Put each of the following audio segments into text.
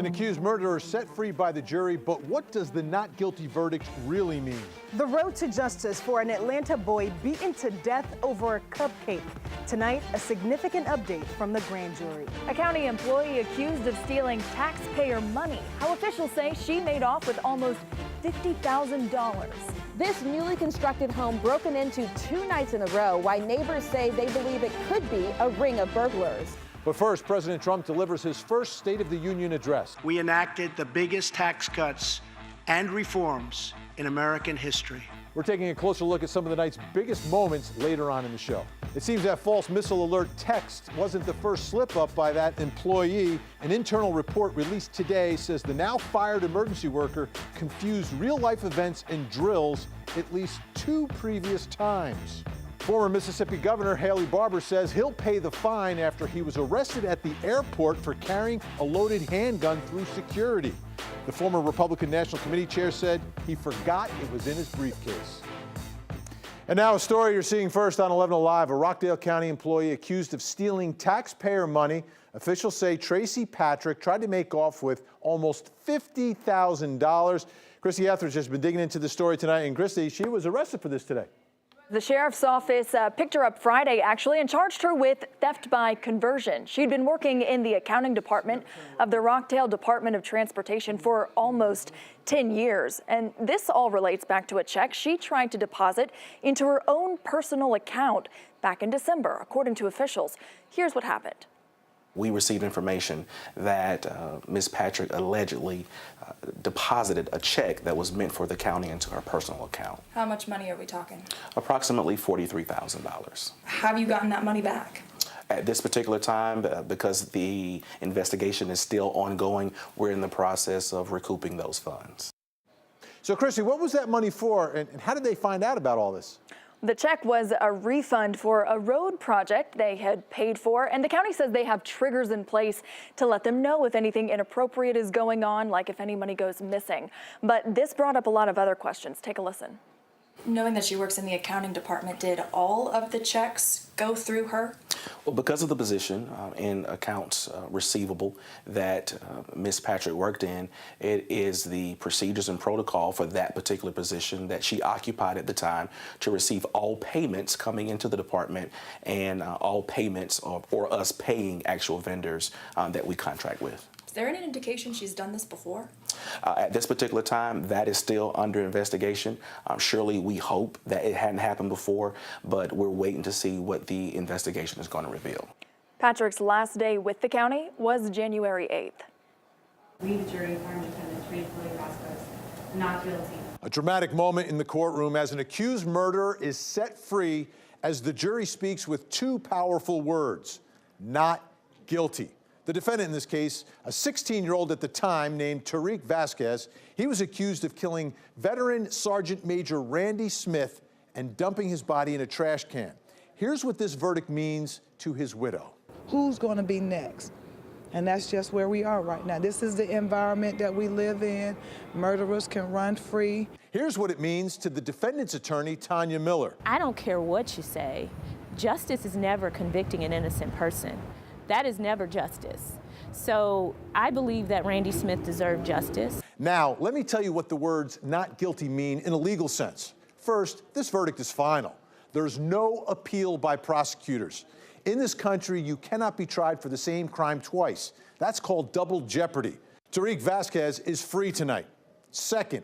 accused murderer set free by the jury, but what does the not guilty verdict really mean? The road to justice for an Atlanta boy beaten to death over a cupcake. Tonight, a significant update from the grand jury. A county employee accused of stealing taxpayer money. How officials say she made off with almost $50,000. This newly constructed home broken into 2 nights in a row, why neighbors say they believe it could be a ring of burglars. But first, President Trump delivers his first State of the Union address. We enacted the biggest tax cuts and reforms in American history. We're taking a closer look at some of the night's biggest moments later on in the show. It seems that false missile alert text wasn't the first slip-up by that employee. An internal report released today says the now fired emergency worker confused real-life events and drills at least 2 previous times. Former Mississippi Governor Haley Barbour says he'll pay the fine after he was arrested at the airport for carrying a loaded handgun through security. The former Republican National Committee chair said he forgot it was in his briefcase. And now a story you're seeing first on 11 Alive. A Rockdale County employee accused of stealing taxpayer money. Officials say Tracy Patrick tried to make off with almost $50,000. Christy Etheridge has been digging into the story tonight. And Christy, she was arrested for this today. The sheriff's office picked her up Friday, actually, and charged her with theft by conversion. She'd been working in the accounting department of the Rockdale Department of Transportation for almost 10 years. And this all relates back to a check she tried to deposit into her own personal account back in December, according to officials. Here's what happened. We received information that Ms. Patrick allegedly deposited a check that was meant for the county into her personal account. How much money are we talking? Approximately $43,000. Have you gotten that money back? At this particular time, because the investigation is still ongoing, we're in the process of recouping those funds. So, Christy, what was that money for, and how did they find out about all this? The check was a refund for a road project they had paid for, and the county says they have triggers in place to let them know if anything inappropriate is going on, like if any money goes missing. But this brought up a lot of other questions. Take a listen. Knowing that she works in the accounting department, did all of the checks go through her? Well, because of the position in accounts receivable that Ms. Patrick worked in, it is the procedures and protocol for that particular position that she occupied at the time to receive all payments coming into the department and all payments or us paying actual vendors that we contract with. Is there any indication she's done this before? At this particular time, that is still under investigation. Surely we hope that it hadn't happened before, but we're waiting to see what the investigation is going to reveal. Patrick's last day with the county was January 8th. We, the jury, find defendant Tariq Vasquez not guilty. A dramatic moment in the courtroom as an accused murderer is set free as the jury speaks with 2 powerful words: not guilty. The defendant in this case, a 16-year-old at the time named Tariq Vasquez, he was accused of killing veteran Sergeant Major Randy Smith and dumping his body in a trash can. Here's what this verdict means to his widow. Who's going to be next? And that's just where we are right now. This is the environment that we live in. Murderers can run free. Here's what it means to the defendant's attorney, Tanya Miller. I don't care what you say. Justice is never convicting an innocent person. That is never justice. So I believe that Randy Smith deserved justice. Now, let me tell you what the words not guilty mean in a legal sense. First, this verdict is final. There's no appeal by prosecutors. In this country, you cannot be tried for the same crime twice. That's called double jeopardy. Tariq Vasquez is free tonight. Second,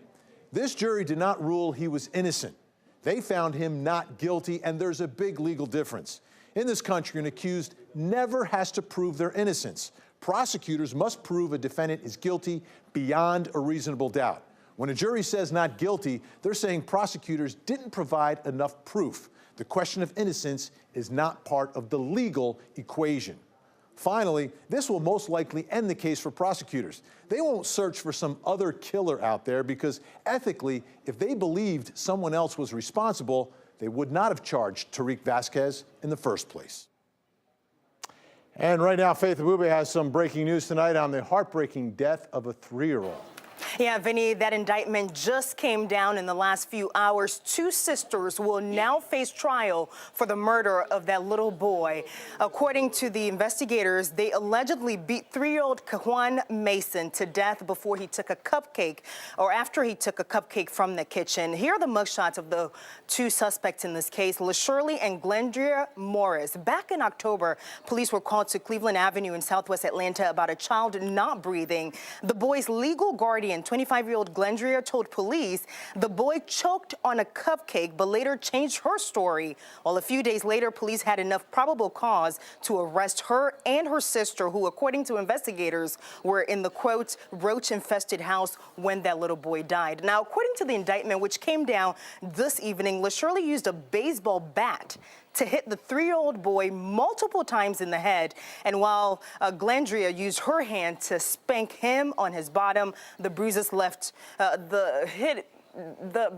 this jury did not rule he was innocent. They found him not guilty, and there's a big legal difference. In this country, an accused never has to prove their innocence. Prosecutors must prove a defendant is guilty beyond a reasonable doubt. When a jury says not guilty, they're saying prosecutors didn't provide enough proof. The question of innocence is not part of the legal equation. Finally, this will most likely end the case for prosecutors. They won't search for some other killer out there because ethically, if they believed someone else was responsible, they would not have charged Tariq Vasquez in the first place. And right now, Faith Abube has some breaking news tonight on the heartbreaking death of a 3-year-old. Yeah, Vinny, that indictment just came down in the last few hours. Two sisters will now face trial for the murder of that little boy. According to the investigators, they allegedly beat 3-year-old Juan Mason to death before he took a cupcake, or after he took a cupcake from the kitchen. Here are the mugshots of the two suspects in this case, LaShirley and Glendria Morris. Back in October, police were called to Cleveland Avenue in Southwest Atlanta about a child not breathing. The boy's legal guardian, 25-year-old Glendria, told police the boy choked on a cupcake, but later changed her story. Well, a few days later, police had enough probable cause to arrest her and her sister, who, according to investigators, were in the, quote, roach-infested house when that little boy died. Now, according to the indictment, which came down this evening, LaShirley used a baseball bat to hit the 3-year-old boy multiple times in the head. And while Glendria used her hand to spank him on his bottom, the bruises left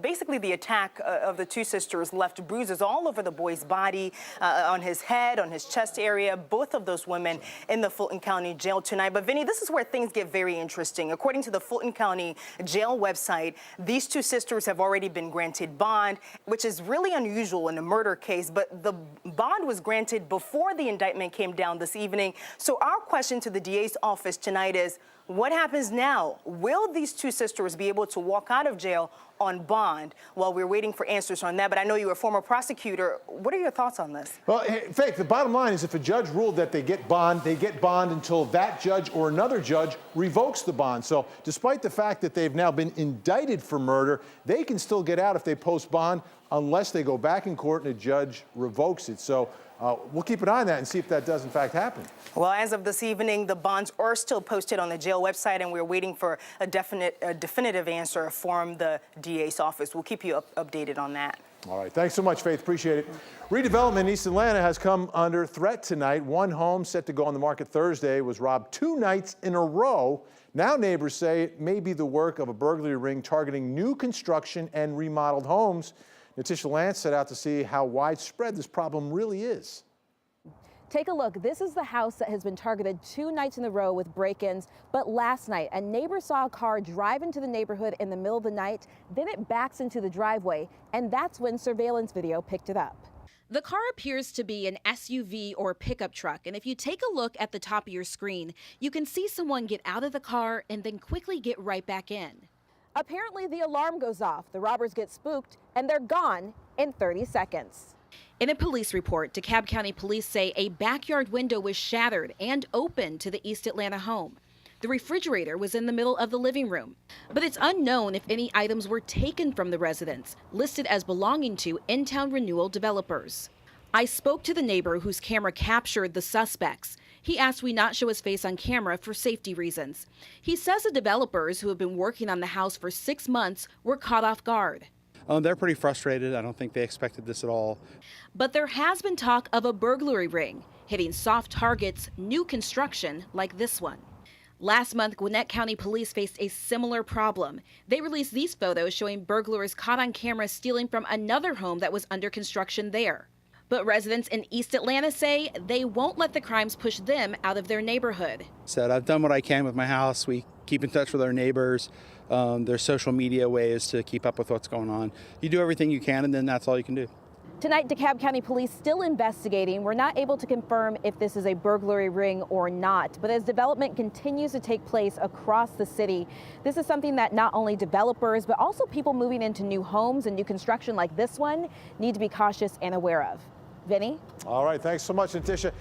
basically the attack of the two sisters left bruises all over the boy's body, on his head, on his chest area. Both of those women in the Fulton County Jail tonight. But Vinny, this is where things get very interesting. According to the Fulton County Jail website, these two sisters have already been granted bond, which is really unusual in a murder case. But the bond was granted before the indictment came down this evening. So our question to the DA's office tonight is, what happens now? Will these two sisters be able to walk out of jail on bond? Well, we're waiting for answers on that, but I know you're a former prosecutor. What are your thoughts on this? Well, Faith, the bottom line is if a judge ruled that they get bond until that judge or another judge revokes the bond. So despite the fact that they've now been indicted for murder, they can still get out if they post bond unless they go back in court and a judge revokes it. So we'll keep an eye on that and see if that does in fact happen. Well, as of this evening, the bonds are still posted on the jail website, and we're waiting for a definitive answer from the DA's office. We'll keep you updated on that. All right. Thanks so much, Faith. Appreciate it. Redevelopment in East Atlanta has come under threat tonight. One home set to go on the market Thursday was robbed 2 nights in a row. Now neighbors say it may be the work of a burglary ring targeting new construction and remodeled homes. Natisha Lance set out to see how widespread this problem really is. Take a look. This is the house that has been targeted 2 nights in a row with break-ins. But last night, a neighbor saw a car drive into the neighborhood in the middle of the night. Then it backs into the driveway, and that's when surveillance video picked it up. The car appears to be an SUV or pickup truck, and if you take a look at the top of your screen, you can see someone get out of the car and then quickly get right back in. Apparently, the alarm goes off, the robbers get spooked, and they're gone in 30 seconds. In a police report, DeKalb County police say a backyard window was shattered and open to the East Atlanta home. The refrigerator was in the middle of the living room, but it's unknown if any items were taken from the residence, listed as belonging to in-town renewal developers. I spoke to the neighbor whose camera captured the suspects. He asked we not show his face on camera for safety reasons. He says the developers who have been working on the house for 6 months were caught off guard. They're pretty frustrated. I don't think they expected this at all. But there has been talk of a burglary ring, hitting soft targets, new construction like this one. Last month, Gwinnett County Police faced a similar problem. They released these photos showing burglars caught on camera stealing from another home that was under construction there. But residents in East Atlanta say they won't let the crimes push them out of their neighborhood. Said I've done what I can with my house. We keep in touch with our neighbors. There's social media ways to keep up with what's going on. You do everything you can, and then that's all you can do. Tonight, DeKalb County Police still investigating. We're not able to confirm if this is a burglary ring or not, but as development continues to take place across the city, this is something that not only developers, but also people moving into new homes and new construction like this one need to be cautious and aware of. Vinny? All right. Thanks so much, Natisha.